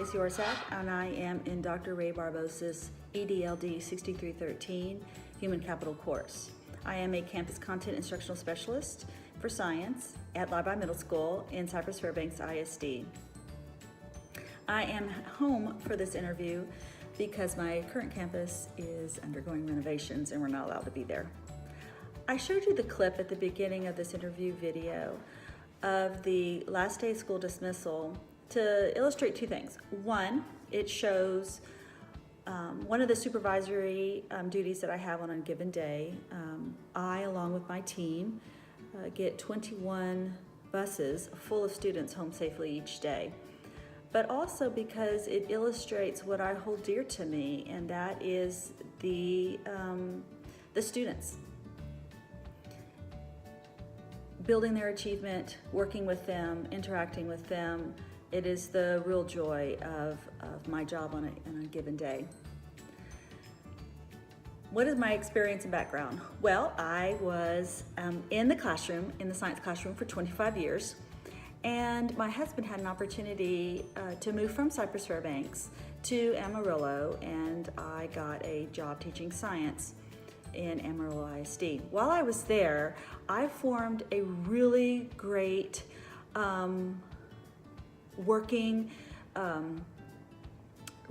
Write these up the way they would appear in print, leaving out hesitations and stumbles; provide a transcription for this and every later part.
Tracy Orsak, and I am in Dr. Ray Barbosa's EDLD 6313 Human Capital course. I am a campus content instructional specialist for science at Live Middle School in Cypress Fairbanks ISD. I am home for this interview because my current campus is undergoing renovations and we're not allowed to be there. I showed you the clip at the beginning of this interview video of the last day of school dismissal to illustrate two things. One, it shows one of the supervisory duties that I have on a given day. I, along with my team, get 21 buses full of students home safely each day. But also because it illustrates what I hold dear to me, and that is the students. Building their achievement, working with them, interacting with them, it is the real joy of my job on a given day. What is my experience and background? Well, I was in the classroom, in the science classroom for 25 years, and my husband had an opportunity to move from Cypress Fairbanks to Amarillo, and I got a job teaching science in Amarillo ISD. While I was there, I formed a really great working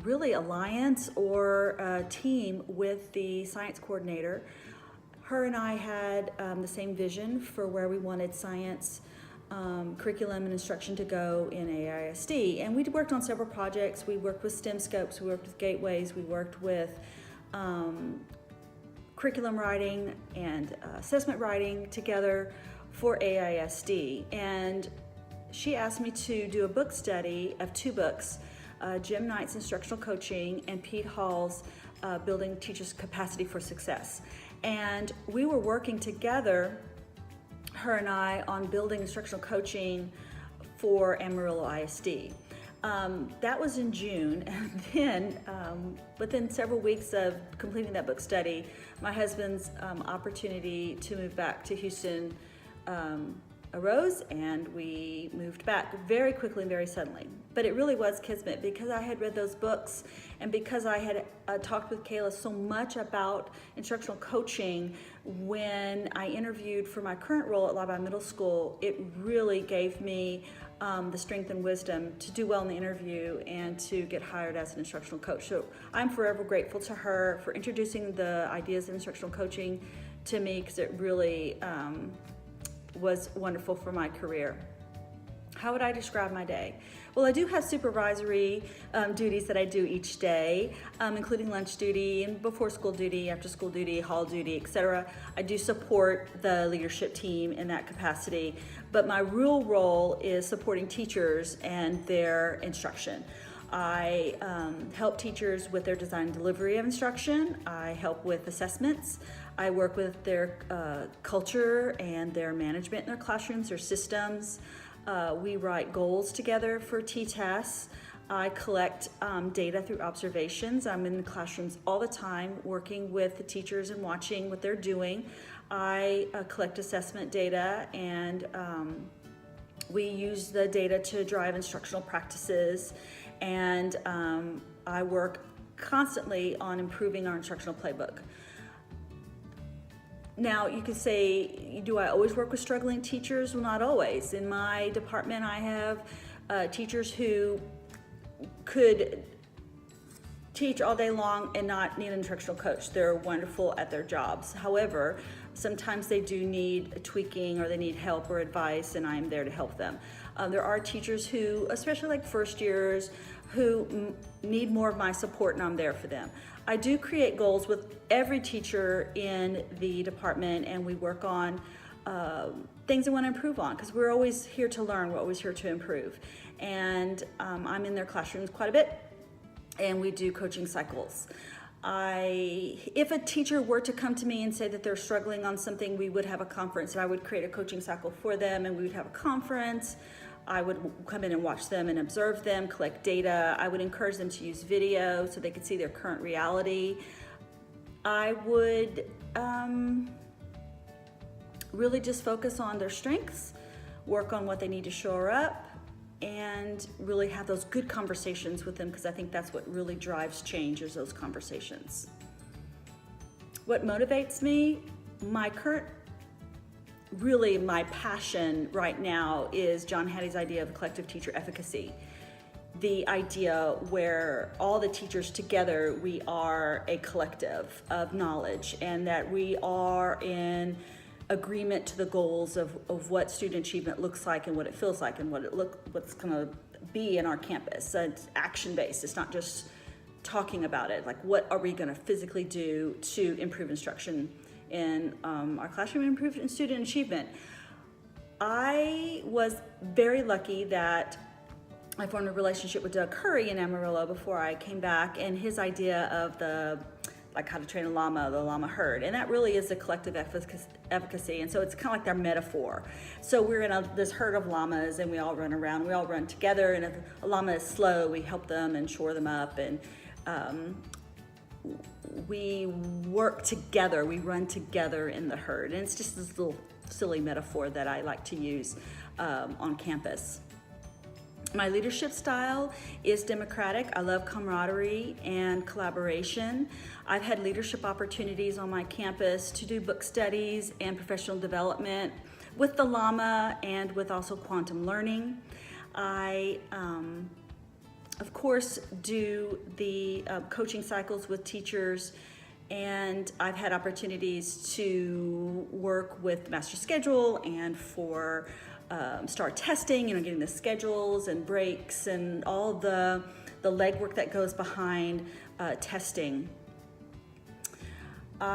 really alliance or team with the science coordinator. Her and I had the same vision for where we wanted science curriculum and instruction to go in AISD, and we worked on several projects. We worked with STEM scopes, we worked with gateways, we worked with curriculum writing and assessment writing together for AISD. And she asked me to do a book study of two books, Jim Knight's Instructional Coaching and Pete Hall's Building Teachers' Capacity for Success. And we were working together, her and I, on building instructional coaching for Amarillo ISD. That was in June, and then within several weeks of completing that book study, my husband's opportunity to move back to Houston arose, and we moved back very quickly and very suddenly. But it really was kismet, because I had read those books and because I had talked with Kayla so much about instructional coaching when I interviewed for my current role at Live Middle School. It really gave me the strength and wisdom to do well in the interview and to get hired as an instructional coach. So I'm forever grateful to her for introducing the ideas of instructional coaching to me, because it really was wonderful for my career. How would I describe my day? Well, I do have supervisory duties that I do each day, including lunch duty and before school duty, after school duty, hall duty, etc. I do support the leadership team in that capacity, but my real role is supporting teachers and their instruction. I help teachers with their design and delivery of instruction. I help with assessments. I work with their culture and their management in their classrooms, their systems. We write goals together for TTAS. I collect data through observations. I'm in the classrooms all the time working with the teachers and watching what they're doing. I collect assessment data, and we use the data to drive instructional practices, and I work constantly on improving our instructional playbook. Now, you could say, do I always work with struggling teachers? Well, not always. In my department, I have teachers who could teach all day long and not need an instructional coach. They're wonderful at their jobs. However, sometimes they do need tweaking, or they need help or advice, and I'm there to help them. There are teachers who, especially like first years, who need more of my support, and I'm there for them. I do create goals with every teacher in the department, and we work on things I want to improve on, because we're always here to learn, we're always here to improve. And I'm in their classrooms quite a bit, and we do coaching cycles. If a teacher were to come to me and say that they're struggling on something, we would have a conference, and I would create a coaching cycle for them, and we would have a conference. I would come in and watch them and observe them, collect data. I would encourage them to use video so they could see their current reality. I would really just focus on their strengths, work on what they need to shore up, and really have those good conversations with them, because I think that's what really drives change, is those conversations. What motivates me? My passion right now is John Hattie's idea of collective teacher efficacy. The idea where all the teachers together, we are a collective of knowledge, and that we are in agreement to the goals of what student achievement looks like and what it feels like and what's gonna be in our campus. So it's action-based, it's not just talking about it, like what are we gonna physically do to improve instruction in our classroom and improve in student achievement. I was very lucky that I formed a relationship with Doug Curry in Amarillo before I came back, and his idea of how to train a llama, the llama herd, and that really is a collective efficacy, and so it's kind of like their metaphor. So we're in this herd of llamas, and we all run around, we all run together, and if a llama is slow, we help them and shore them up, and we work together, we run together in the herd, and it's just this little silly metaphor that I like to use on campus. My leadership style is democratic. I love camaraderie and collaboration. I've had leadership opportunities on my campus to do book studies and professional development with the llama and with also quantum learning. I, of course, do the coaching cycles with teachers, and I've had opportunities to work with Master Schedule and for start testing, getting the schedules and breaks and all the legwork that goes behind testing. If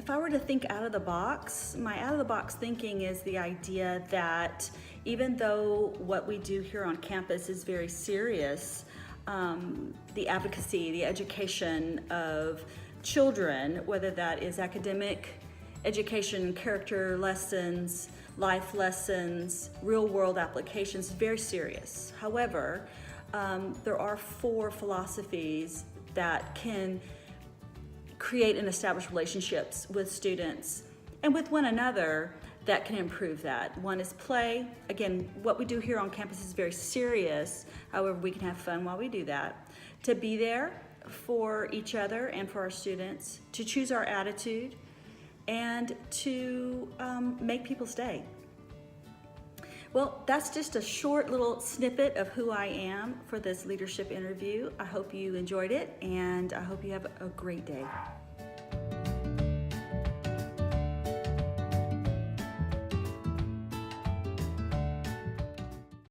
I were to think out of the box, my out of the box thinking is the idea that even though what we do here on campus is very serious, the advocacy, the education of children, whether that is academic education, character lessons, life lessons, real world applications, very serious. However, there are 4 philosophies that can create and establish relationships with students and with one another that can improve that. One is play. Again, what we do here on campus is very serious. However, we can have fun while we do that. To be there for each other and for our students, to choose our attitude, and to make people stay. Well, that's just a short little snippet of who I am for this leadership interview. I hope you enjoyed it, and I hope you have a great day.